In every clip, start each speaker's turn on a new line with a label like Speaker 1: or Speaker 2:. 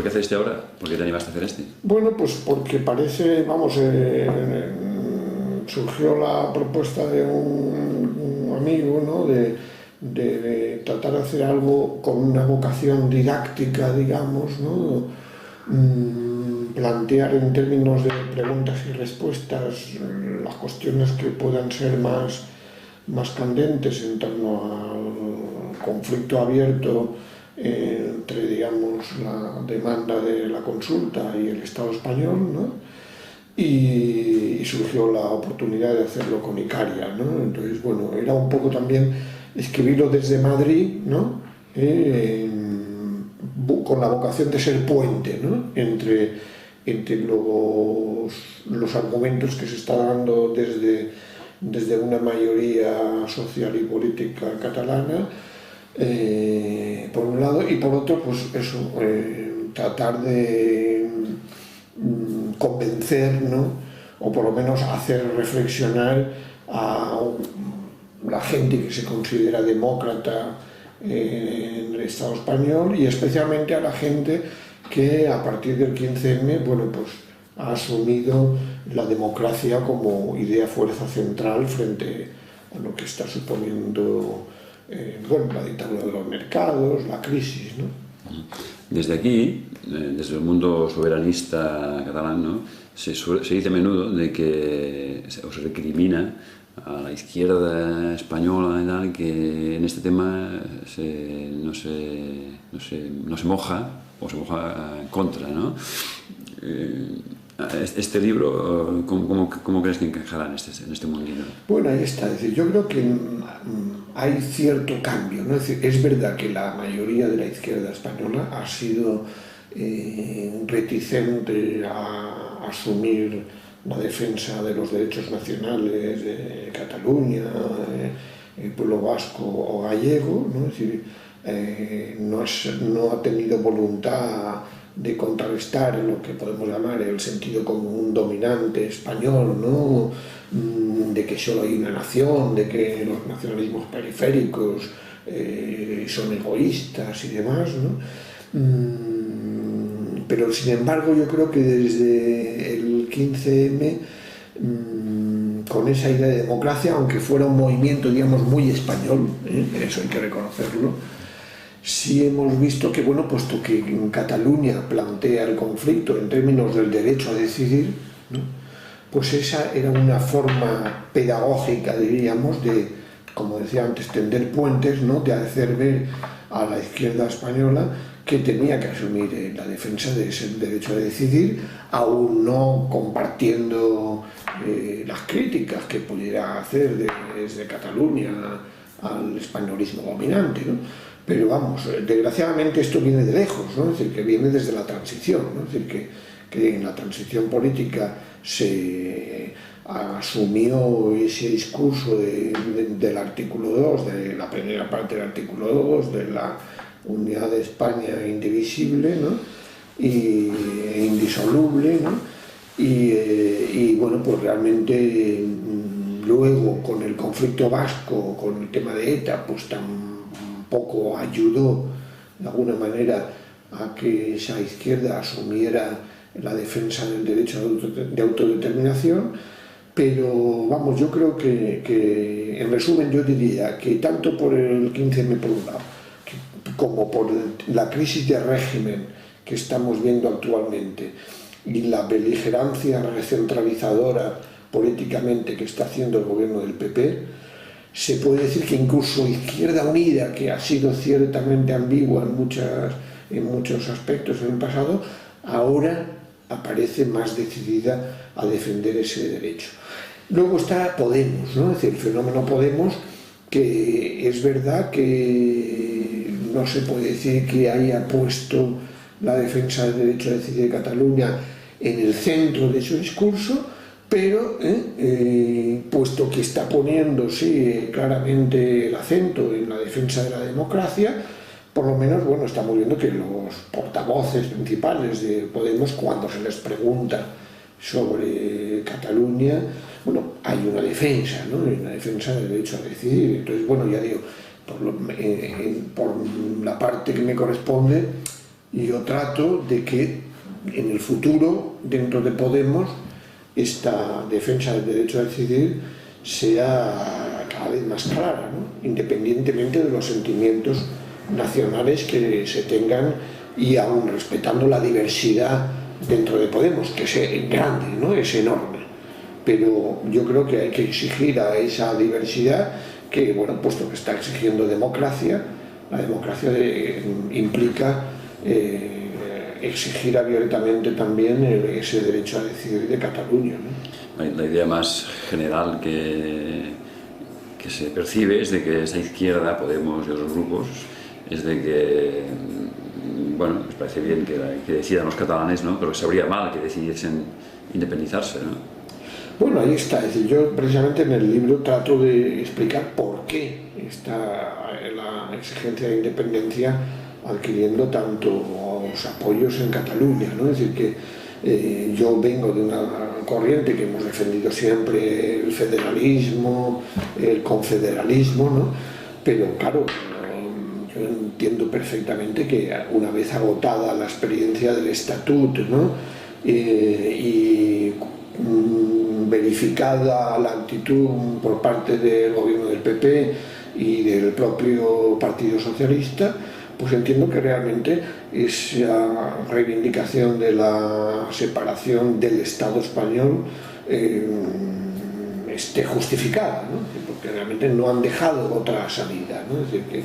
Speaker 1: qué hace este ahora? ¿Por qué te animaste a hacer este?
Speaker 2: Bueno, pues porque parece, vamos, surgió la propuesta de un amigo, ¿no? de tratar de hacer algo con una vocación didáctica, digamos, ¿no? Plantear en términos de preguntas y respuestas las cuestiones que puedan ser más candentes en torno al conflicto abierto entre, digamos, la demanda de la consulta y el Estado español, ¿no? Y surgió la oportunidad de hacerlo con Icaria, ¿no? Entonces, bueno, era un poco también escribirlo desde Madrid, ¿no? Con la vocación de ser puente, ¿no? entre los argumentos que se está dando desde una mayoría social y política catalana, por un lado, y por otro, pues eso, tratar de convencer, ¿no? O por lo menos hacer reflexionar a la gente que se considera demócrata en el Estado español, y especialmente a la gente que a partir del 15M, bueno, pues ha asumido la democracia como idea fuerza central frente a lo que está suponiendo bueno, la dictadura de los mercados, la crisis, ¿no?
Speaker 1: Desde aquí, desde el mundo soberanista catalán, ¿no? se dice a menudo de que se recrimina a la izquierda española y tal, que en este tema no se moja o se moja en contra, ¿no? Este libro, ¿cómo crees que encajará en este mundillo?
Speaker 2: Bueno, ahí está. Es decir, yo creo que hay cierto cambio, ¿no? Es decir, es verdad que la mayoría de la izquierda española ha sido reticente a asumir la defensa de los derechos nacionales de Cataluña, el pueblo vasco o gallego, ¿no? Es decir, no ha tenido voluntad de contrarrestar lo que podemos llamar el sentido común dominante español, ¿no? De que solo hay una nación, de que los nacionalismos periféricos son egoístas y demás, ¿no? Pero sin embargo yo creo que desde el 15M, con esa idea de democracia, aunque fuera un movimiento, digamos, muy español, eso hay que reconocerlo, sí hemos visto que, bueno, puesto que en Cataluña plantea el conflicto en términos del derecho a decidir, ¿no? Pues esa era una forma pedagógica, diríamos, de, como decía antes, tender puentes, ¿no? De hacer ver a la izquierda española que tenía que asumir la defensa de ese derecho a decidir, aún no compartiendo las críticas que pudiera hacer desde Cataluña al españolismo dominante, ¿no? Pero vamos, desgraciadamente esto viene de lejos, ¿no? Es decir, que viene desde la transición, ¿no? Es decir, que en la transición política se asumió ese discurso del artículo 2, de la primera parte del artículo 2, de la unidad de España indivisible, ¿no? E indisoluble, ¿no? Y bueno, pues realmente luego con el conflicto vasco, con el tema de ETA, pues tampoco ayudó de alguna manera a que esa izquierda asumiera la defensa del derecho de autodeterminación. Pero vamos, yo creo que en resumen yo diría que tanto por el 15M por un lado, como por la crisis de régimen que estamos viendo actualmente y la beligerancia recentralizadora políticamente que está haciendo el gobierno del PP, se puede decir que incluso Izquierda Unida, que ha sido ciertamente ambigua en muchos aspectos en el pasado, ahora aparece más decidida a defender ese derecho. Luego está Podemos, ¿no? Es decir, el fenómeno Podemos, que es verdad que no se puede decir que haya puesto la defensa del derecho a decidir de Cataluña en el centro de su discurso, pero puesto que está poniendo claramente el acento en la defensa de la democracia, por lo menos, bueno, estamos viendo que los portavoces principales de Podemos, cuando se les pregunta sobre Cataluña, bueno, hay una defensa, ¿no? Hay una defensa del derecho a decidir. Entonces, bueno, ya digo, por la parte que me corresponde, y yo trato de que en el futuro, dentro de Podemos, esta defensa del derecho a decidir sea cada vez más clara, ¿no? Independientemente de los sentimientos nacionales que se tengan y aún respetando la diversidad dentro de Podemos, que es grande, ¿no? Es enorme. Pero yo creo que hay que exigir a esa diversidad que, bueno, puesto que está exigiendo democracia, la democracia implica exigir abiertamente también ese derecho a decidir de Cataluña, ¿no?
Speaker 1: La idea más general que se percibe es de que esta izquierda, Podemos y otros grupos, es de que, bueno, les parece bien que decidan los catalanes, ¿no? Pero que sabría mal que decidiesen independizarse, ¿no?
Speaker 2: Bueno, ahí está. Es decir, yo precisamente en el libro trato de explicar por qué está la exigencia de independencia adquiriendo tantos apoyos en Cataluña, ¿no? Es decir, que yo vengo de una corriente que hemos defendido siempre el federalismo, el confederalismo, ¿no? Pero claro, yo entiendo perfectamente que una vez agotada la experiencia del estatut, ¿no? Y verificada la actitud por parte del gobierno del PP y del propio Partido Socialista, pues entiendo que realmente esa reivindicación de la separación del Estado español esté justificada, ¿no? Porque realmente no han dejado otra salida, ¿no? Es decir,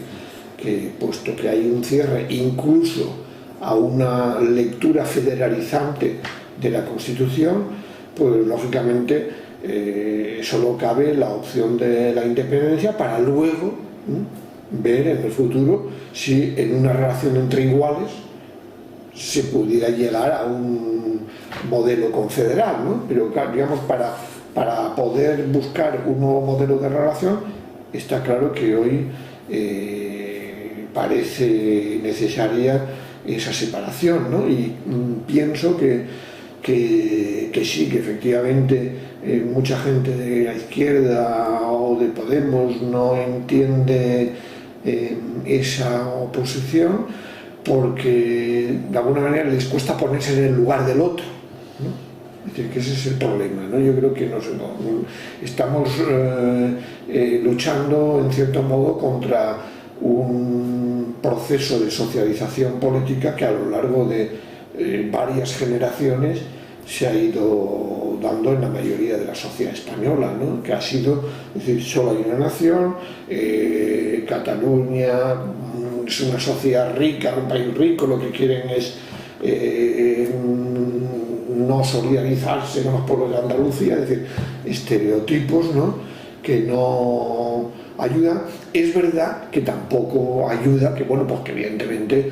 Speaker 2: que puesto que hay un cierre incluso a una lectura federalizante de la Constitución, pues lógicamente solo cabe la opción de la independencia para luego ver en el futuro si en una relación entre iguales se pudiera llegar a un modelo confederal, ¿no? Pero claro, digamos, para poder buscar un nuevo modelo de relación, está claro que hoy parece necesaria esa separación, ¿no? Y pienso que sí, que efectivamente mucha gente de la izquierda o de Podemos no entiende esa oposición porque de alguna manera les cuesta ponerse en el lugar del otro, ¿no? Es decir, que ese es el problema, ¿no? Yo creo que estamos luchando en cierto modo contra un proceso de socialización política que a lo largo de varias generaciones se ha ido dando en la mayoría de la sociedad española, ¿no? Que ha sido, es decir, solo hay una nación, Cataluña es una sociedad rica, un país rico, lo que quieren es no solidarizarse con los pueblos de Andalucía, es decir, estereotipos, ¿no? Que no ayudan. Es verdad que tampoco ayuda, que bueno, pues que evidentemente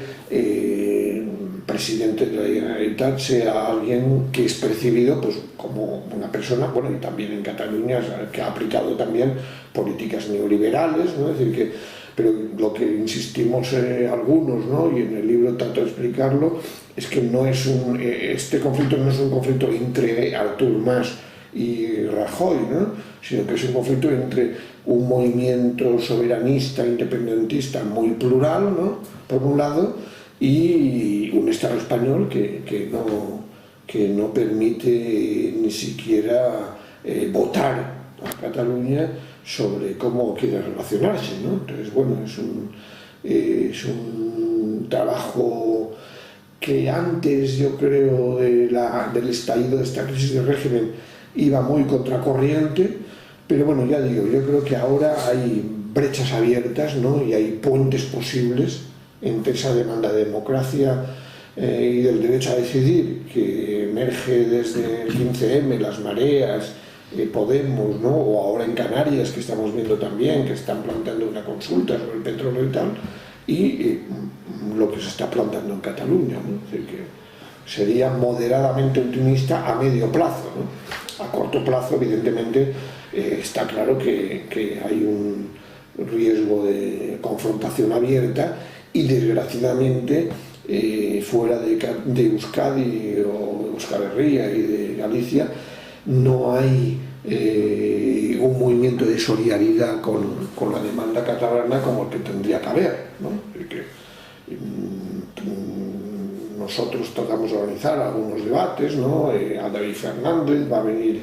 Speaker 2: presidente de la Generalitat sea alguien que es percibido pues como una persona, bueno, y también en Cataluña, que ha aplicado también políticas neoliberales, ¿no? Es decir, pero lo que insistimos algunos, ¿no? Y en el libro trato de explicarlo, es que no es este conflicto no es un conflicto entre Artur Mas y Rajoy, ¿no? Sino que es un conflicto entre un movimiento soberanista, independentista muy plural, ¿no? Por un lado, y un Estado español que no permite ni siquiera votar a Cataluña sobre cómo quiere relacionarse, ¿no? Entonces, bueno, es un trabajo que antes, yo creo, del estallido de esta crisis de régimen iba muy contracorriente, pero bueno, ya digo, yo creo que ahora hay brechas abiertas, ¿no? Y hay puentes posibles entre esa demanda de democracia y del derecho a decidir que emerge desde el 15M, las mareas, Podemos, ¿no? O ahora en Canarias, que estamos viendo también que están planteando una consulta sobre el petróleo y tal, y lo que se está planteando en Cataluña, ¿no? Es decir, que sería moderadamente optimista a medio plazo, ¿no? A corto plazo, evidentemente, está claro que hay un riesgo de confrontación abierta y desgraciadamente fuera de Euskadi o Euskal Herria y de Galicia no hay un movimiento de solidaridad con la demanda catalana como el que tendría que haber, ¿no? nosotros tratamos de organizar algunos debates, ¿no? A David Fernández va a venir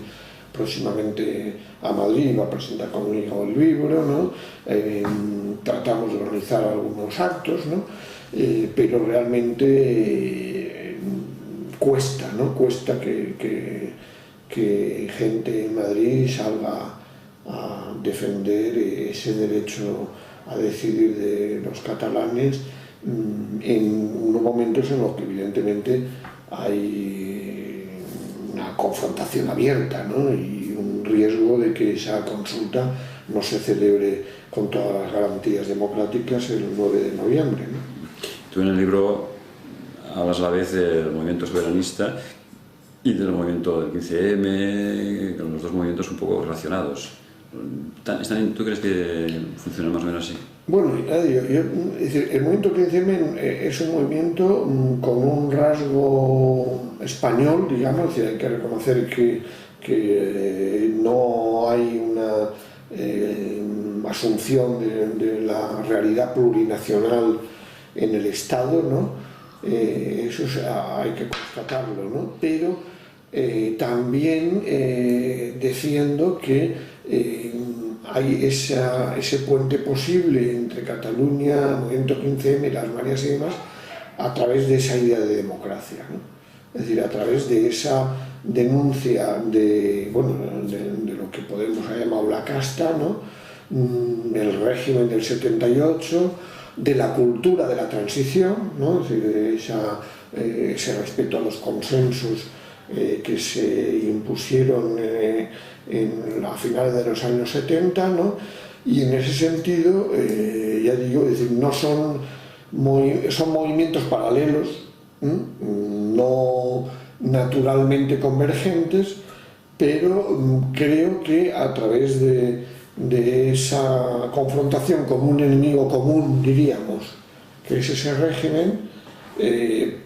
Speaker 2: próximamente a Madrid, va a presentar conmigo el libro, ¿no? Tratamos de organizar algunos actos, ¿no? Pero realmente cuesta, ¿no? Cuesta que gente en Madrid salga a defender ese derecho a decidir de los catalanes en unos momentos en los que evidentemente hay una confrontación abierta, ¿no? Y un riesgo de que esa consulta no se celebre con todas las garantías democráticas el 9 de noviembre, ¿no?
Speaker 1: Tú en el libro hablas a la vez del movimiento soberanista y del movimiento del 15M, los dos movimientos un poco relacionados. ¿Tú crees que funciona más o menos así?
Speaker 2: Bueno, es decir, el movimiento 15M es un movimiento con un rasgo español, digamos, es decir, hay que reconocer que no hay una asunción de la realidad plurinacional en el Estado, ¿no? Eso hay que constatarlo, ¿no? Pero también defiendo que hay ese puente posible entre Cataluña, Movimiento 15M, las Mareas y demás, a través de esa idea de democracia, ¿no? Es decir, a través de esa denuncia de lo que Podemos ha llamado la casta, ¿no? El régimen del 78, de la cultura de la transición, ¿no? Es decir, de ese respeto a los consensos que se impusieron a finales de los años 70, ¿no? Y en ese sentido, ya digo, es decir, no son movimientos paralelos, no naturalmente convergentes, pero creo que a través de esa confrontación con un enemigo común, diríamos, que es ese régimen,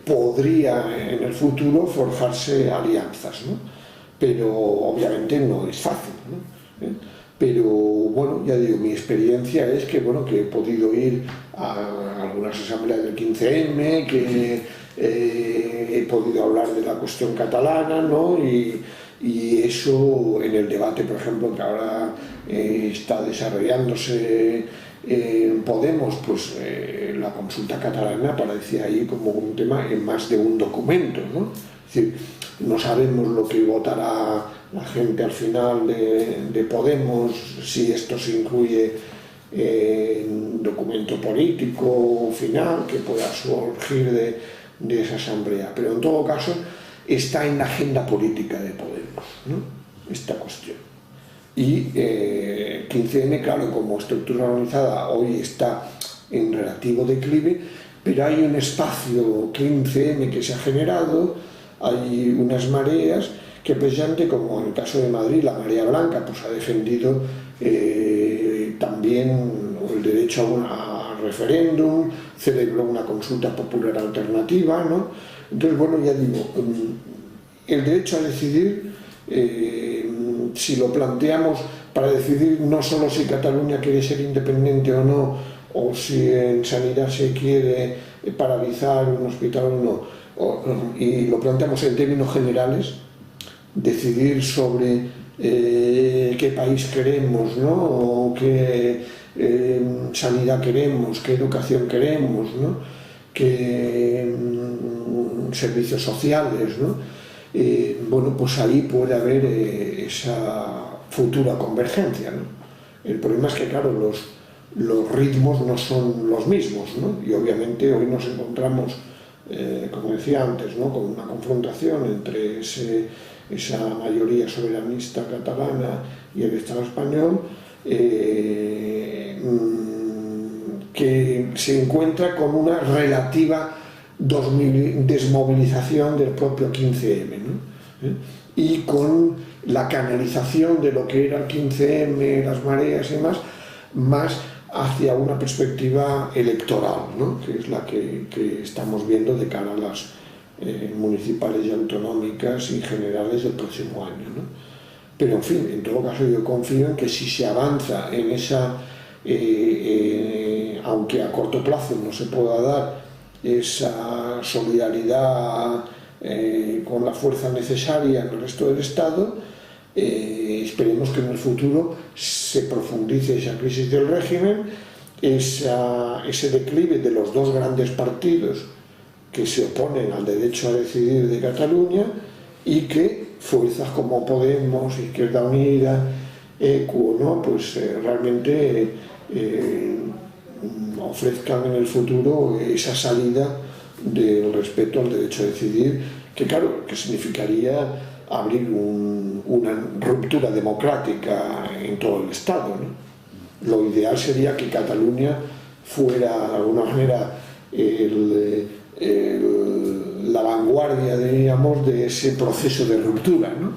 Speaker 2: podría en el futuro forjarse alianzas, ¿no? Pero obviamente no es fácil, ¿no? Pero bueno, ya digo, mi experiencia es que, bueno, que he podido ir a algunas asambleas del 15M, que he podido hablar de la cuestión catalana, ¿no? Y eso en el debate, por ejemplo, que ahora está desarrollándose en Podemos, pues la consulta catalana aparecía ahí como un tema en más de un documento, ¿no? Es decir, no sabemos lo que votará la gente al final de Podemos, si esto se incluye en documento político final que pueda surgir de esa asamblea, pero en todo caso está en la agenda política de Podemos, ¿no? Esta cuestión. Y 15M, claro, como estructura organizada hoy está en relativo declive, pero hay un espacio 15M que se ha generado, hay unas mareas que precisamente, como en el caso de Madrid, la marea blanca pues ha defendido también el derecho a referéndum, celebró una consulta popular alternativa, ¿no? Entonces, bueno, ya digo, el derecho a decidir, si lo planteamos para decidir no solo si Cataluña quiere ser independiente o no, o si en sanidad se quiere paralizar un hospital o no, y lo planteamos en términos generales, decidir sobre qué país queremos, ¿no? O qué sanidad queremos, qué educación queremos, ¿no? Qué servicios sociales, ¿no? Bueno, pues ahí puede haber esa futura convergencia, ¿no? El problema es que, claro, los ritmos no son los mismos, ¿no? Y obviamente hoy nos encontramos, como decía antes, ¿no? Con una confrontación entre esa mayoría soberanista catalana y el Estado español, que se encuentra con una relativa desmovilización del propio 15M, ¿no? Y con la canalización de lo que era el 15M, las mareas y demás, más hacia una perspectiva electoral, ¿no? Que es la que estamos viendo de cara a las municipales y autonómicas y generales del próximo año, ¿no? Pero en fin, en todo caso yo confío en que si se avanza en esa, aunque a corto plazo no se pueda dar esa solidaridad con la fuerza necesaria en el resto del Estado. Esperemos que en el futuro se profundice esa crisis del régimen, ese declive de los dos grandes partidos que se oponen al derecho a decidir de Cataluña, y que fuerzas como Podemos, Izquierda Unida, ECU, ¿no? Pues realmente ofrezcan en el futuro esa salida del respeto al derecho a decidir, que claro, que significaría abrir una ruptura democrática en todo el Estado, ¿no? Lo ideal sería que Cataluña fuera de alguna manera la vanguardia, diríamos, de ese proceso de ruptura, ¿no?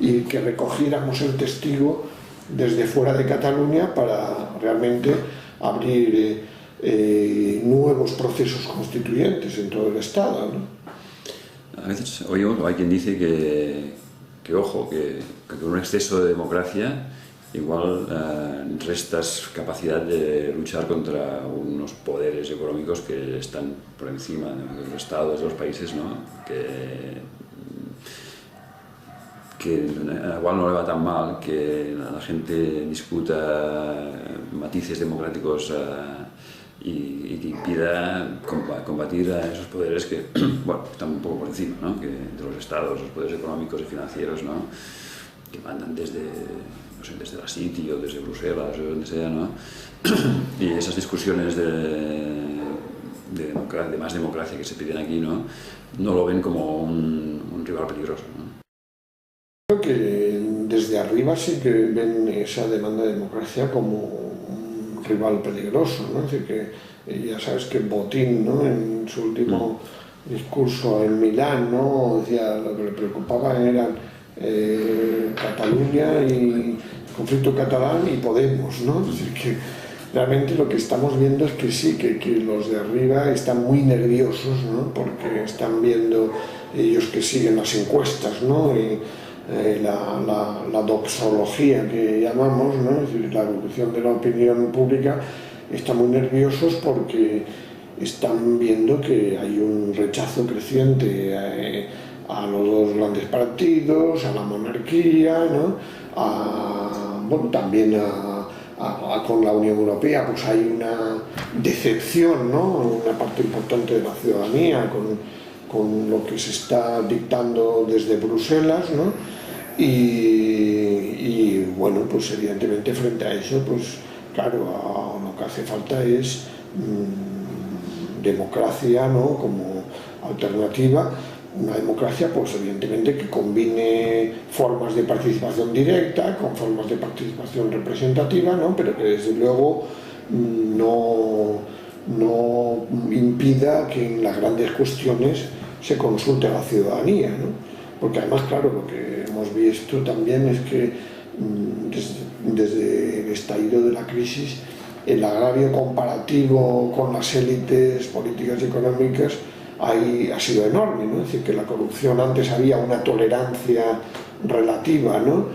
Speaker 2: Y que recogiéramos el testigo desde fuera de Cataluña para realmente abrir nuevos procesos constituyentes en todo el Estado, ¿no?
Speaker 1: A veces oímos, hay quien dice que ojo, que con un exceso de democracia igual restas capacidad de luchar contra unos poderes económicos que están por encima de los estados, de los países, ¿no? Que igual no le va tan mal que la gente discuta matices democráticos y que impida combatir a esos poderes que, bueno, están un poco por encima, ¿no? Que de los estados, los poderes económicos y financieros, ¿no? Que mandan desde, no sé, desde la City o desde Bruselas o donde sea, ¿no? Y esas discusiones de más democracia que se piden aquí, ¿no? No lo ven como un rival peligroso, ¿no?
Speaker 2: Creo que desde arriba sí que ven esa demanda de democracia como un rival peligroso, ¿no? Es decir, que ya sabes que Botín, ¿no? En su último discurso en Milán, ¿no? Decía, lo que le preocupaba eran Cataluña y el conflicto catalán y Podemos, ¿no? Es decir, que realmente lo que estamos viendo es que sí, que los de arriba están muy nerviosos, ¿no? Porque están viendo ellos que siguen las encuestas, ¿no? Y la doxología que llamamos, ¿no? Es decir, la evolución de la opinión pública, están muy nerviosos porque están viendo que hay un rechazo creciente a los dos grandes partidos, a la monarquía, ¿no? Bueno, también con la Unión Europea pues hay una decepción, ¿no? Una parte importante de la ciudadanía con lo que se está dictando desde Bruselas, ¿no? Y bueno, pues evidentemente frente a eso, pues claro, lo que hace falta es democracia, ¿no? Como alternativa, una democracia pues evidentemente que combine formas de participación directa con formas de participación representativa, ¿no? Pero que desde luego no impida que en las grandes cuestiones se consulte a la ciudadanía, ¿no? Porque además, claro, lo que hemos visto también es que desde el estallido de la crisis, el agravio comparativo con las élites políticas y económicas ha sido enorme, ¿no? Es decir, que la corrupción antes había una tolerancia relativa, ¿no?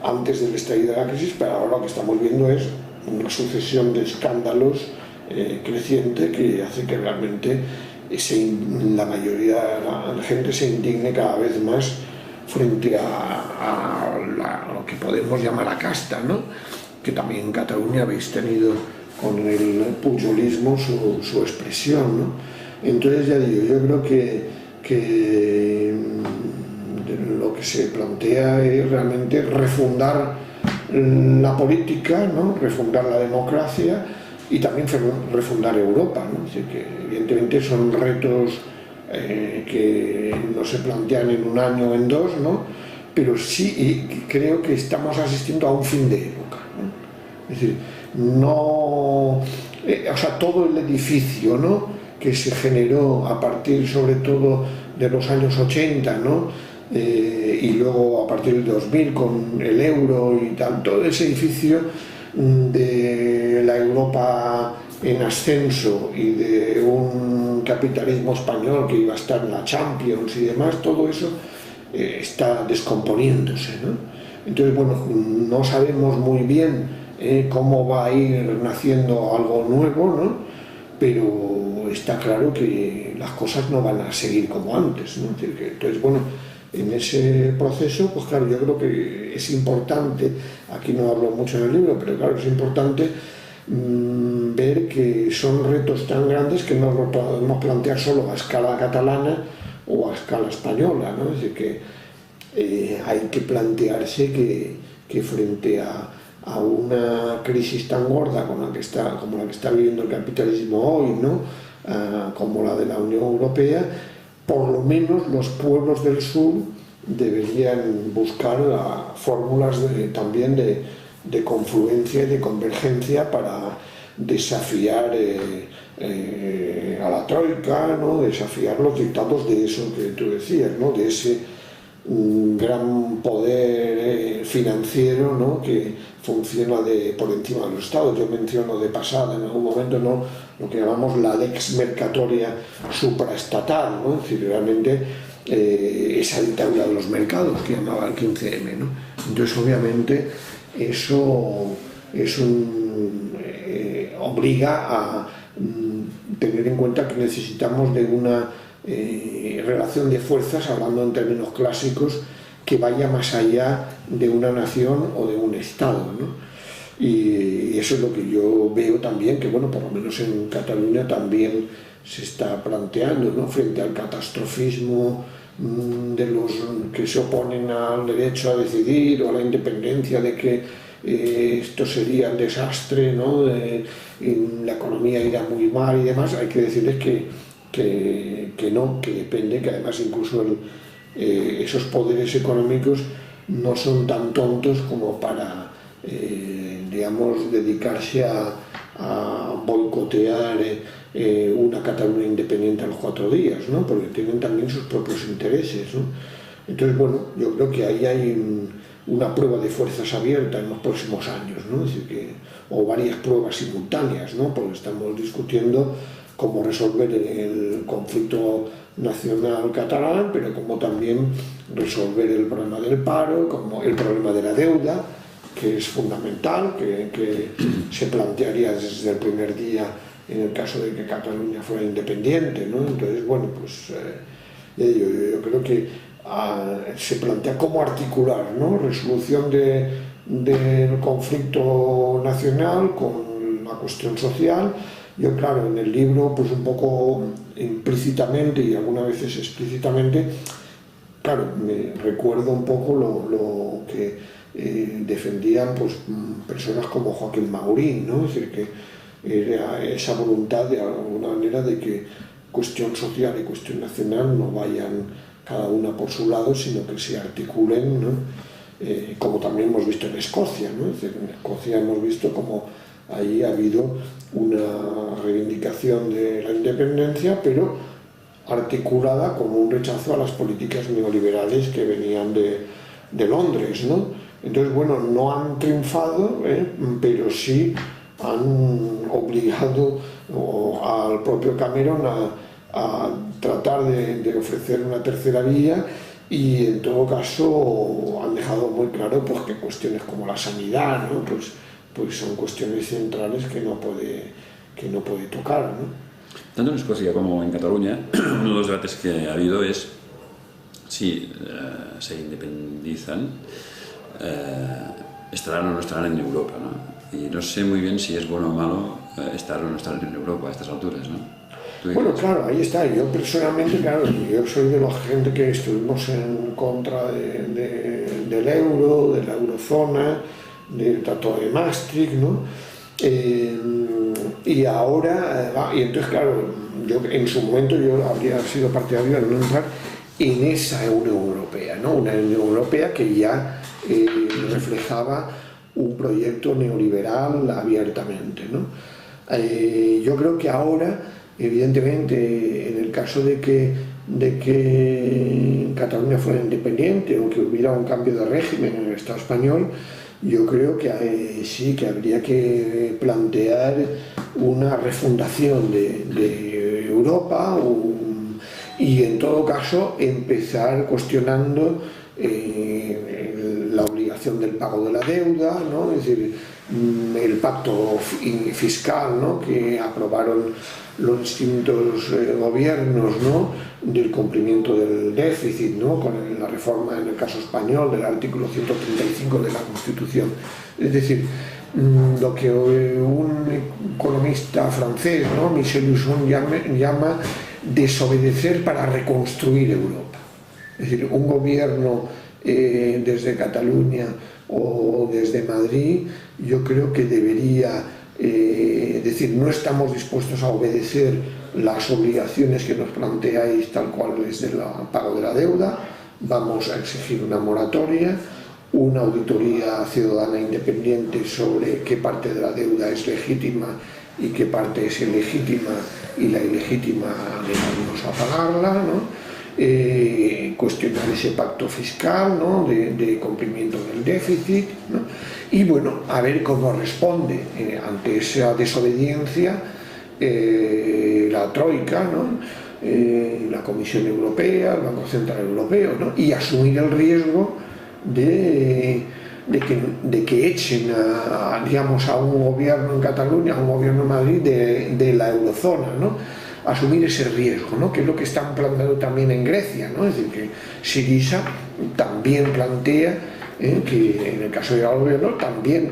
Speaker 2: Antes del estallido de la crisis, pero ahora lo que estamos viendo es una sucesión de escándalos creciente que hace que realmente la mayoría de la gente se indigne cada vez más frente a lo que podemos llamar la casta, ¿no? Que también en Cataluña habéis tenido con el pujolismo su expresión, ¿no? Entonces, ya digo, yo creo que lo que se plantea es realmente refundar la política, ¿no? Refundar la democracia y también refundar Europa, ¿no? Es decir, que evidentemente son retos que no se plantean en un año o en dos, ¿no? Pero sí, y creo que estamos asistiendo a un fin de época, ¿no? Es decir, o sea, todo el edificio, ¿no? Que se generó a partir sobre todo de los años 80, ¿no? Y luego a partir del 2000 con el euro y tal, todo ese edificio de la Europa en ascenso y de un capitalismo español que iba a estar en la Champions y demás, todo eso está descomponiéndose, ¿no? Entonces, bueno, no sabemos muy bien cómo va a ir naciendo algo nuevo, ¿no? pero está claro que las cosas no van a seguir como antes, ¿no? Es decir, que, entonces, bueno, en ese proceso, pues claro, yo creo que es importante, aquí no hablo mucho en el libro, pero claro, es importante ver que son retos tan grandes que no lo podemos plantear solo a escala catalana o a escala española, ¿no? Es decir, que hay que plantearse que frente a una crisis tan gorda como la que está viviendo el capitalismo hoy, ¿no? Como la de la Unión Europea, por lo menos los pueblos del sur deberían buscar fórmulas también de confluencia y de convergencia para desafiar a la troika, ¿no? Desafiar los dictados de eso que tú decías, ¿no? De ese gran poder financiero, ¿no? Que funciona por encima de los estados. Yo menciono de pasada en algún momento, ¿no? Lo que llamamos la lex mercatoria supraestatal, ¿no? Es decir, realmente esa dictadura de los mercados que llamaba el 15M, ¿no? Entonces obviamente eso obliga a tener en cuenta que necesitamos de una relación de fuerzas, hablando en términos clásicos, que vaya más allá de una nación o de un estado, ¿no? Y eso es lo que yo veo también, que bueno, por lo menos en Cataluña también se está planteando, ¿no? Frente al catastrofismo de los que se oponen al derecho a decidir o a la independencia, de que esto sería un desastre, ¿no? La economía irá muy mal y demás. Hay que decirles que no, que depende, que además incluso esos poderes económicos no son tan tontos como para digamos, dedicarse a boicotear una Cataluña independiente a los 4 días, ¿no? Porque tienen también sus propios intereses, ¿no? Entonces, bueno, yo creo que ahí hay una prueba de fuerzas abierta en los próximos años, ¿no? Es decir, o varias pruebas simultáneas, ¿no? Porque estamos discutiendo cómo resolver el conflicto nacional catalán, pero como también resolver el problema del paro, como el problema de la deuda, que es fundamental, que se plantearía desde el primer día en el caso de que Cataluña fuera independiente, ¿no? Entonces, bueno, pues yo creo que se plantea cómo articular, ¿no? Resolución del conflicto nacional con la cuestión social. Yo, claro, en el libro, pues un poco implícitamente y algunas veces explícitamente, claro, me recuerdo un poco lo que defendían pues personas como Joaquín Maurín, ¿no? Es decir, que era esa voluntad de alguna manera de que cuestión social y cuestión nacional no vayan cada una por su lado, sino que se articulen, ¿no? Como también hemos visto en Escocia, ¿no? Es decir, en Escocia hemos visto como ahí ha habido una reivindicación de la independencia, pero articulada como un rechazo a las políticas neoliberales que venían de Londres, ¿no? Entonces, bueno, no han triunfado, pero sí han obligado al propio Cameron a tratar de ofrecer una tercera vía, y en todo caso han dejado muy claro pues, que cuestiones como la sanidad, ¿no? pues son cuestiones centrales que no puede tocar, ¿no?
Speaker 1: Tanto en Escocia como en Cataluña, uno de los debates que ha habido es si se independizan, estarán o no estarán en Europa, ¿no? Y no sé muy bien si es bueno o malo estar o no estar en Europa a estas alturas, ¿no?
Speaker 2: Bueno, claro, ahí está. Yo personalmente, claro, yo soy de la gente que estuvimos en contra del euro, de la eurozona, del Tratado de Maastricht, ¿no? Y ahora, y entonces, claro, yo en su momento yo habría sido partidario de no entrar en esa Unión Europea, ¿no? Una Unión Europea que ya reflejaba un proyecto neoliberal abiertamente, ¿no? Yo creo que ahora, evidentemente, en el caso de que Cataluña fuera independiente o que hubiera un cambio de régimen en el Estado español, yo creo que sí, que habría que plantear una refundación de Europa y en todo caso empezar cuestionando la obligación del pago de la deuda, ¿no? Es decir, el pacto fiscal, ¿no?, que aprobaron los distintos gobiernos, ¿no?, del cumplimiento del déficit, ¿no?, con la reforma, en el caso español, del artículo 135 de la Constitución. Es decir, lo que un economista francés, ¿no?, Michel Luchon, llama desobedecer para reconstruir Europa. Es decir, un gobierno desde Cataluña o desde Madrid, yo creo que debería decir, no estamos dispuestos a obedecer las obligaciones que nos planteáis tal cual es del pago de la deuda, vamos a exigir una moratoria, una auditoría ciudadana independiente sobre qué parte de la deuda es legítima y qué parte es ilegítima, y la ilegítima negarnos a pagarla, ¿no? Cuestionar ese pacto fiscal, ¿no?, de cumplimiento del déficit, ¿no? Y bueno, a ver cómo responde ante esa desobediencia la Troika, ¿no?, la Comisión Europea, el Banco Central Europeo, ¿no?, y asumir el riesgo de que echen digamos, a un gobierno en Cataluña, a un gobierno en Madrid de la eurozona, ¿no?, asumir ese riesgo, ¿no?, que es lo que están planteando también en Grecia, ¿no? Es decir, que Syriza también plantea que en el caso del gobierno también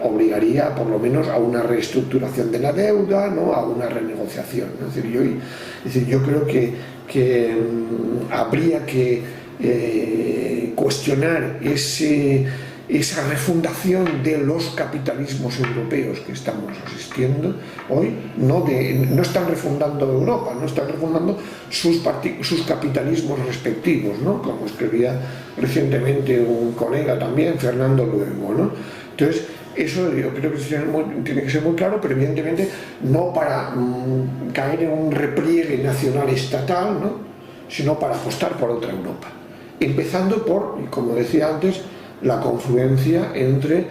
Speaker 2: obligaría por lo menos a una reestructuración de la deuda, ¿no?, a una renegociación, ¿no? Es decir, yo creo que habría que cuestionar esa refundación de los capitalismos europeos que estamos asistiendo hoy. No están refundando Europa, no están refundando sus capitalismos respectivos, ¿no?, como escribía recientemente un colega también, Fernando Luengo, ¿no? Entonces, eso yo creo que tiene que ser muy claro, pero evidentemente no para caer en un repliegue nacional estatal, ¿no?, sino para apostar por otra Europa, empezando por, como decía antes, la confluencia entre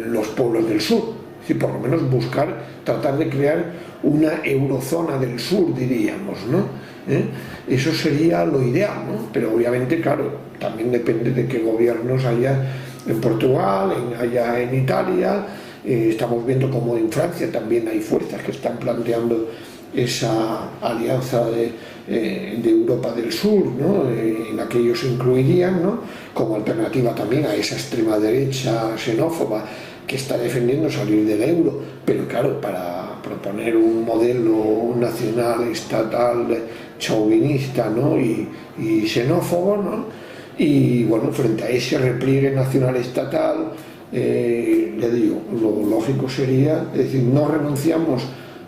Speaker 2: los pueblos del sur. Es decir, por lo menos tratar de crear una eurozona del sur, diríamos, ¿no? Eso sería lo ideal, ¿no? Pero obviamente, claro, también depende de qué gobiernos haya en Portugal, haya en Italia. Estamos viendo como en Francia también hay fuerzas que están planteando esa alianza de Europa del Sur, ¿no?, en la que ellos incluirían, ¿no?, como alternativa también a esa extrema derecha xenófoba que está defendiendo salir del euro, pero claro, para proponer un modelo nacional, estatal, chauvinista, ¿no?, y xenófobo, ¿no? Y bueno, frente a ese repliegue nacional estatal, le digo, lo lógico sería, es decir, no renunciamos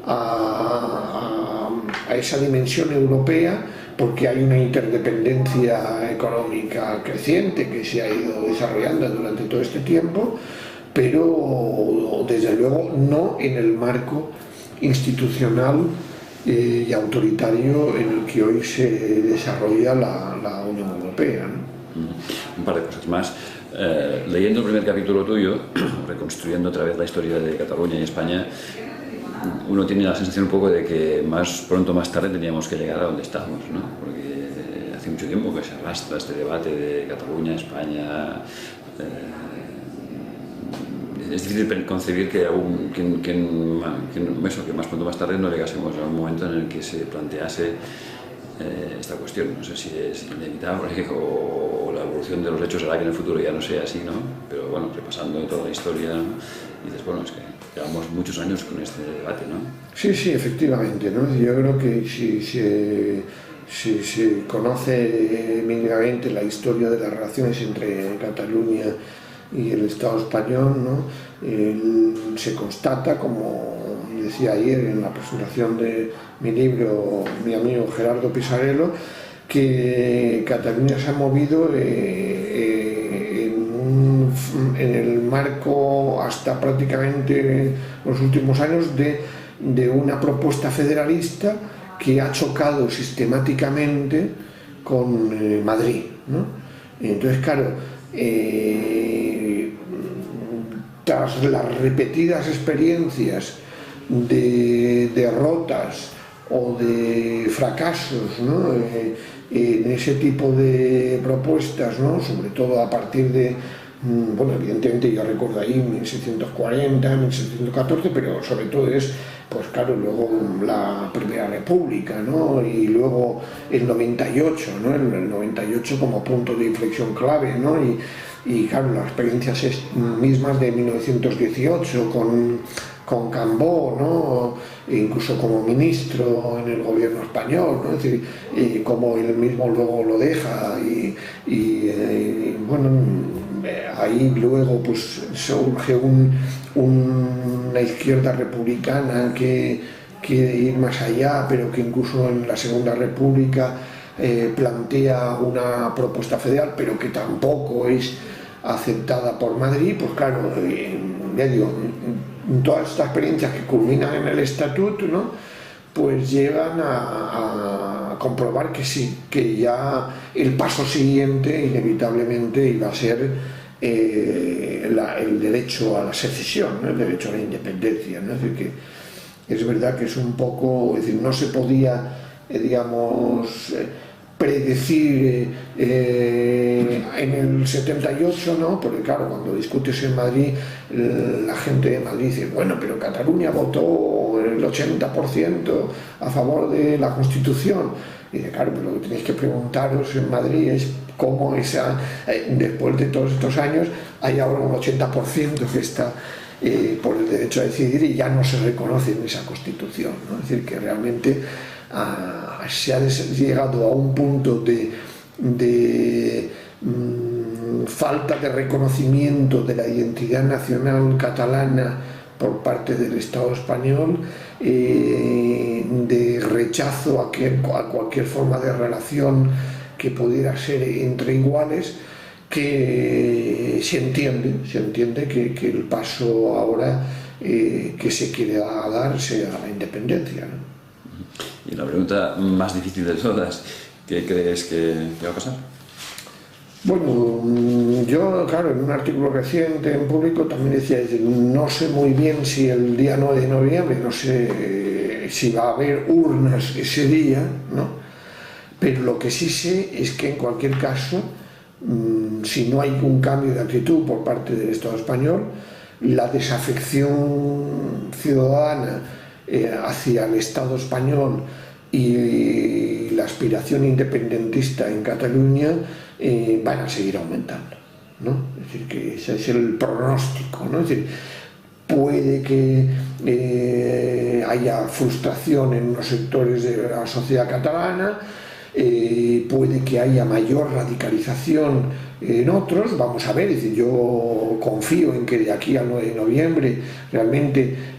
Speaker 2: a esa dimensión europea porque hay una interdependencia económica creciente que se ha ido desarrollando durante todo este tiempo, pero desde luego no en el marco institucional y autoritario en el que hoy se desarrolla la Unión Europea, ¿no?
Speaker 1: Un par de cosas más. Leyendo el primer capítulo tuyo, reconstruyendo otra vez la historia de Cataluña y España, uno tiene la sensación un poco de que más pronto o más tarde teníamos que llegar a donde estamos, ¿no? Porque hace mucho tiempo que se arrastra este debate de Cataluña, España. Es difícil concebir que más pronto o más tarde no llegásemos a un momento en el que se plantease esta cuestión. No sé si es inevitable o la evolución de los hechos hará que en el futuro ya no sea así, ¿no? Pero bueno, repasando toda la historia, ¿no?, dices, bueno, es que llevamos muchos años con este debate, ¿no?
Speaker 2: Sí, sí, efectivamente, ¿no? Yo creo que si se conoce mínimamente la historia de las relaciones entre Cataluña y el Estado español, ¿no?, se constata, como decía ayer en la presentación de mi libro mi amigo Gerardo Pisarello, que Cataluña se ha movido en el marco hasta prácticamente los últimos años de una propuesta federalista que ha chocado sistemáticamente con Madrid, ¿no? Entonces, claro, tras las repetidas experiencias de derrotas o de fracasos, ¿no?, en ese tipo de propuestas, ¿no?, sobre todo a partir de Bueno, evidentemente yo recuerdo ahí 1640, 1614, pero sobre todo es, pues claro, luego la Primera República, ¿no? Y luego el 98, ¿no? El 98 como punto de inflexión clave, ¿no? Y claro, las experiencias mismas de 1918 con Cambó, ¿no? E incluso como ministro en el gobierno español, ¿no? Es decir, y como él mismo luego lo deja bueno, ahí luego pues surge una izquierda republicana que quiere ir más allá, pero que incluso en la Segunda República plantea una propuesta federal, pero que tampoco es aceptada por Madrid. Pues claro, ya digo, todas estas experiencias que culminan en el estatuto, ¿no? Pues llegan a comprobar que sí, que ya el paso siguiente inevitablemente iba a ser el derecho a la secesión, ¿no? El derecho a la independencia, ¿no? Es decir, que es verdad que es un poco, es decir, no se podía, digamos, predecir en el 78, ¿no? Porque claro, cuando discutes en Madrid, la gente de Madrid dice, bueno, pero Cataluña votó el 80% a favor de la Constitución. Y dice, claro, pero lo que tenéis que preguntaros en Madrid es cómo después de todos estos años hay ahora un 80% que está por el derecho a decidir y ya no se reconoce en esa Constitución, ¿no? Es decir, que realmente se ha llegado a un punto de falta de reconocimiento de la identidad nacional catalana por parte del Estado español, de rechazo a cualquier forma de relación que pudiera ser entre iguales, que se entiende que el paso ahora que se quiere dar sea la independencia, ¿no?
Speaker 1: Y la pregunta más difícil de todas, ¿qué crees que va a pasar?
Speaker 2: Bueno, yo, claro, en un artículo reciente en Público también decía, no sé muy bien si el día 9 de noviembre, no sé si va a haber urnas ese día, ¿no? Pero lo que sí sé es que en cualquier caso, si no hay un cambio de actitud por parte del Estado español, la desafección ciudadana hacia el Estado español y la aspiración independentista en Cataluña van a seguir aumentando, ¿no? Es decir, que ese es el pronóstico, ¿no? Es decir, puede que haya frustración en unos sectores de la sociedad catalana, puede que haya mayor radicalización en otros, vamos a ver. Es decir, yo confío en que de aquí al 9 de noviembre realmente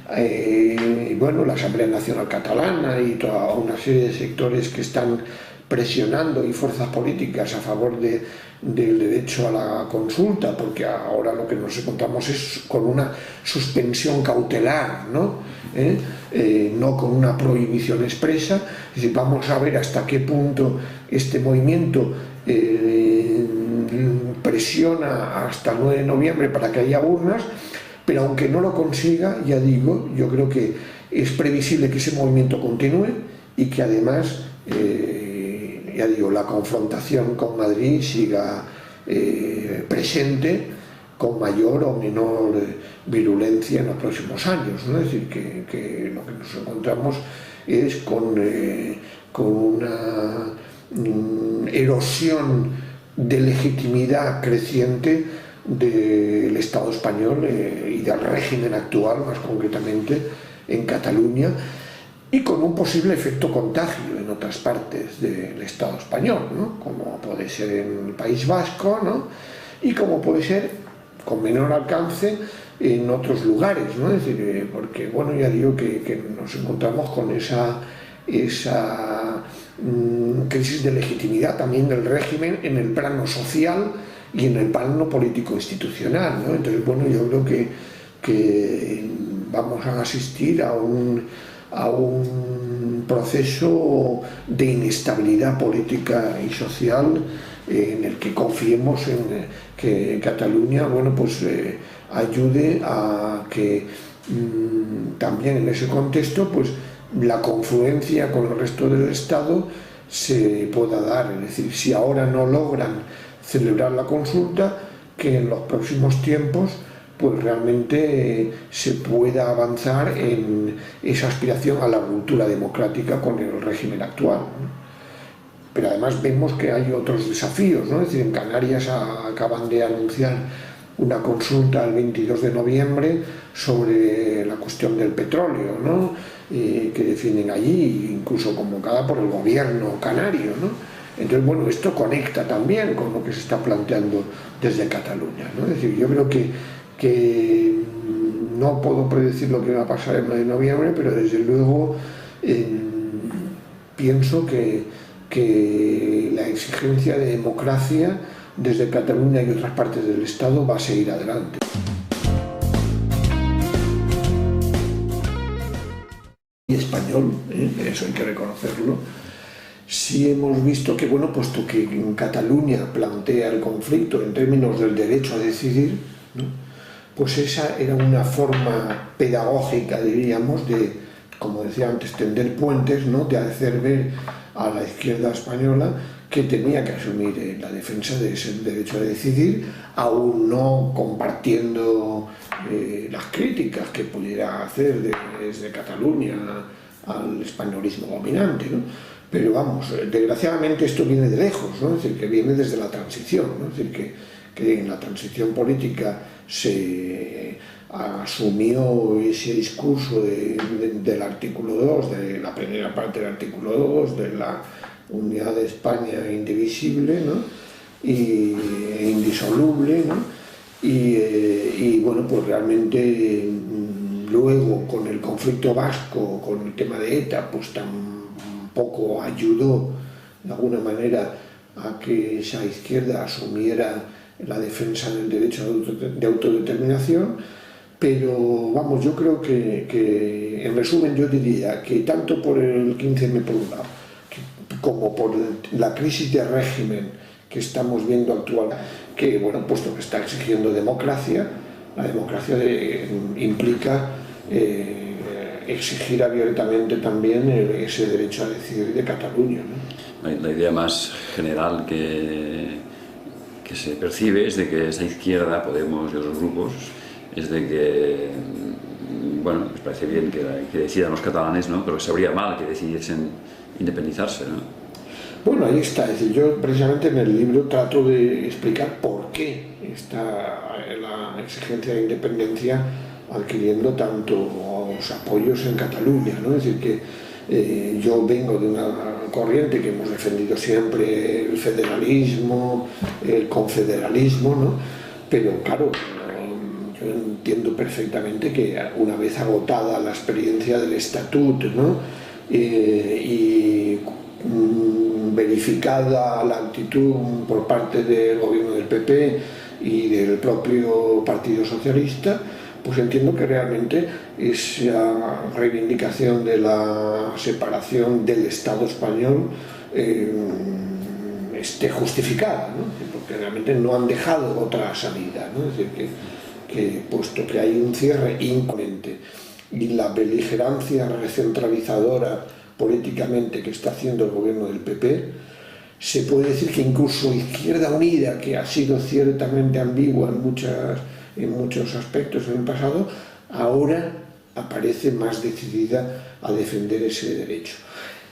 Speaker 2: bueno, la Asamblea Nacional Catalana y toda una serie de sectores que están presionando y fuerzas políticas a favor del derecho a la consulta, porque ahora lo que nos encontramos es con una suspensión cautelar, ¿no? No con una prohibición expresa. Es decir, vamos a ver hasta qué punto este movimiento presiona hasta el 9 de noviembre para que haya urnas, pero aunque no lo consiga, ya digo, yo creo que es previsible que ese movimiento continúe y que además ya digo, la confrontación con Madrid siga presente con mayor o menor virulencia en los próximos años, ¿no? Es decir, que lo que nos encontramos es con una erosión de legitimidad creciente del Estado español y del régimen actual, más concretamente en Cataluña, y con un posible efecto contagio en otras partes del Estado español, ¿no? Como puede ser en el País Vasco, ¿no? Y como puede ser, con menor alcance, en otros lugares, ¿no? Es decir, porque, bueno, ya digo que nos encontramos con esa crisis de legitimidad también del régimen en el plano social y en el plano político-institucional, ¿no? Entonces, bueno, yo creo que vamos a asistir a un proceso de inestabilidad política y social en el que confiemos en que Cataluña, bueno, pues ayude a que también en ese contexto pues la confluencia con el resto del Estado se pueda dar. Es decir, si ahora no logran celebrar la consulta, que en los próximos tiempos pues realmente se pueda avanzar en esa aspiración a la ruptura democrática con el régimen actual, ¿no? Pero además vemos que hay otros desafíos, ¿no? Es decir, en Canarias acaban de anunciar una consulta el 22 de noviembre sobre la cuestión del petróleo, ¿no? Que definen allí, incluso convocada por el gobierno canario, ¿no? Entonces, bueno, esto conecta también con lo que se está planteando desde Cataluña, ¿no? Es decir, yo creo que no puedo predecir lo que va a pasar el 9 de noviembre, pero desde luego pienso que la exigencia de democracia desde Cataluña y otras partes del Estado va a seguir adelante. Y español, eso hay que reconocerlo. Sí hemos visto que, bueno, puesto que en Cataluña plantea el conflicto en términos del derecho a decidir, ¿no? Pues esa era una forma pedagógica, diríamos, de, como decía antes, tender puentes, ¿no? De hacer ver a la izquierda española que tenía que asumir la defensa de ese derecho a decidir, aún no compartiendo las críticas que pudiera hacer desde Cataluña al españolismo dominante, ¿no? Pero vamos, desgraciadamente esto viene de lejos, ¿no? Es decir, que viene desde la transición, ¿no? Es decir, que en la transición política se asumió ese discurso del artículo 2, de la primera parte del artículo 2, de la unidad de España indivisible, ¿no? E indisoluble, ¿no? Y bueno, pues realmente luego con el conflicto vasco, con el tema de ETA, pues tampoco ayudó de alguna manera a que esa izquierda asumiera la defensa del derecho de autodeterminación. Pero vamos, yo creo que en resumen yo diría que tanto por el 15M por un lado, como por la crisis de régimen que estamos viendo actual, que bueno, puesto que está exigiendo democracia, la democracia implica exigir abiertamente también ese derecho a decidir de Cataluña, ¿no?
Speaker 1: La idea más general que se percibe es de que esa izquierda, Podemos y otros grupos, es de que, bueno, les parece bien que decidan los catalanes, ¿no? Pero que sabría mal que decidiesen independizarse, ¿no?
Speaker 2: Bueno, ahí está. Es decir, yo precisamente en el libro trato de explicar por qué está la exigencia de independencia adquiriendo tantos apoyos en Cataluña, ¿no? Es decir, que yo vengo de una corriente que hemos defendido siempre, el federalismo, el confederalismo, ¿no? Pero claro, yo entiendo perfectamente que una vez agotada la experiencia del estatut, ¿no? Y verificada la actitud por parte del gobierno del PP y del propio Partido Socialista, pues entiendo que realmente esa reivindicación de la separación del Estado español esté justificada, ¿no? Porque realmente no han dejado otra salida, ¿no? Es decir, que puesto que hay un cierre incoherente y la beligerancia recentralizadora políticamente que está haciendo el gobierno del PP, se puede decir que incluso Izquierda Unida, que ha sido ciertamente ambigua en muchos aspectos en el pasado, ahora aparece más decidida a defender ese derecho.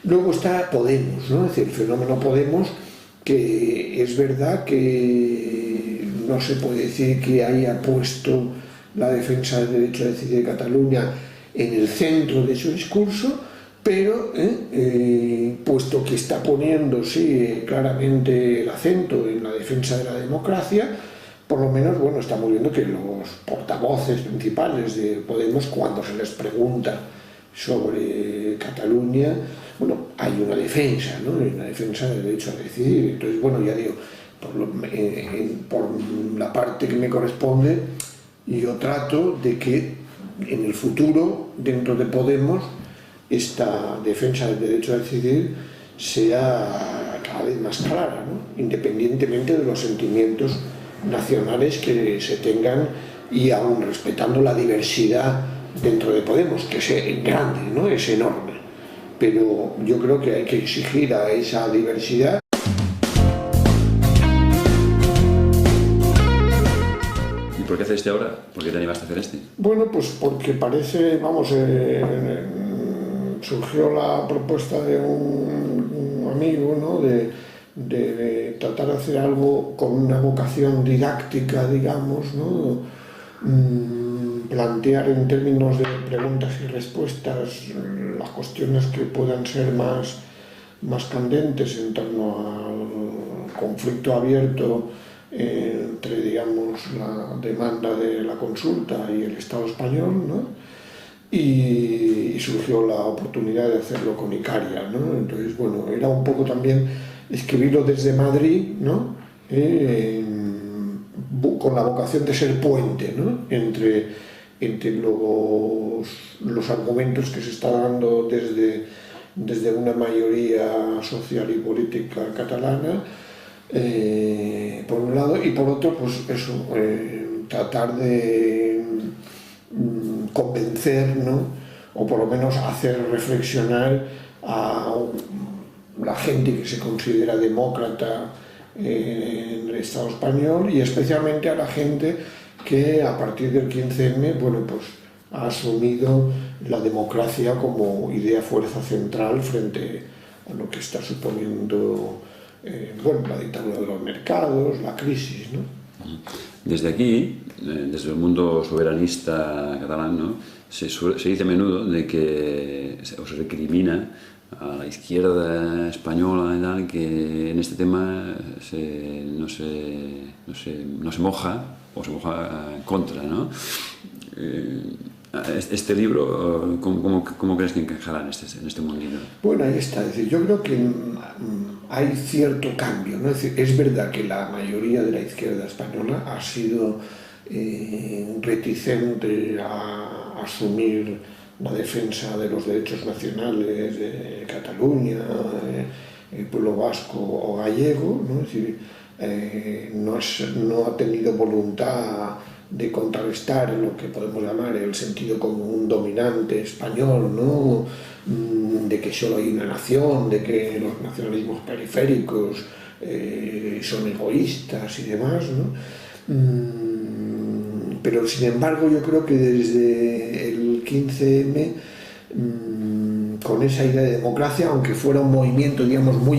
Speaker 2: Luego está Podemos, ¿no? Es decir, el fenómeno Podemos, que es verdad que no se puede decir que haya puesto la defensa del derecho a decidir de Cataluña en el centro de su discurso, pero puesto que está poniendo claramente el acento en la defensa de la democracia, por lo menos, bueno, estamos viendo que los portavoces principales de Podemos, cuando se les pregunta sobre Cataluña, bueno, hay una defensa, ¿no? Una defensa del derecho a decidir. Entonces, bueno, ya digo, por la parte que me corresponde, yo trato de que en el futuro, dentro de Podemos, esta defensa del derecho a decidir sea cada vez más clara, ¿no? Independientemente de los sentimientos nacionales que se tengan y aún respetando la diversidad dentro de Podemos, que es grande, ¿no? Es enorme. Pero yo creo que hay que exigir a esa diversidad
Speaker 1: qué hace este ahora? ¿Por qué te animaste a hacer este?
Speaker 2: Bueno, pues porque parece, vamos, surgió la propuesta de un amigo, ¿no? de tratar de hacer algo con una vocación didáctica, digamos, ¿no? Plantear en términos de preguntas y respuestas las cuestiones que puedan ser más candentes en torno al conflicto abierto entre, digamos, la demanda de la consulta y el Estado español, ¿no? Y surgió la oportunidad de hacerlo con Icaria, ¿no? Entonces, bueno, era un poco también escribirlo desde Madrid, ¿no? Con la vocación de ser puente, ¿no? entre los argumentos que se está dando desde una mayoría social y política catalana, por un lado, y por otro, pues eso, tratar de convencer, ¿no? O por lo menos hacer reflexionar a la gente que se considera demócrata en el Estado español, y especialmente a la gente que a partir del 15M, bueno, pues ha asumido la democracia como idea fuerza central frente a lo que está suponiendo bueno, la dictadura de los mercados, la crisis, ¿no?
Speaker 1: Desde aquí, desde el mundo soberanista catalán, ¿no? se dice a menudo de que se recrimina a la izquierda española y tal, que en este tema no se moja o se moja contra, ¿no? Este libro, ¿cómo crees que encajará en este mundillo?
Speaker 2: Bueno, ahí está. Es decir, yo creo que hay cierto cambio, ¿no? Es decir, es verdad que la mayoría de la izquierda española ha sido reticente a asumir la defensa de los derechos nacionales de Cataluña, el pueblo vasco o gallego, ¿no? Es decir, no ha tenido voluntad de contrarrestar lo que podemos llamar el sentido común dominante español, ¿no? De que solo hay una nación, de que los nacionalismos periféricos son egoístas y demás, ¿no? Pero sin embargo yo creo que desde el 15M, con esa idea de democracia, aunque fuera un movimiento, digamos, muy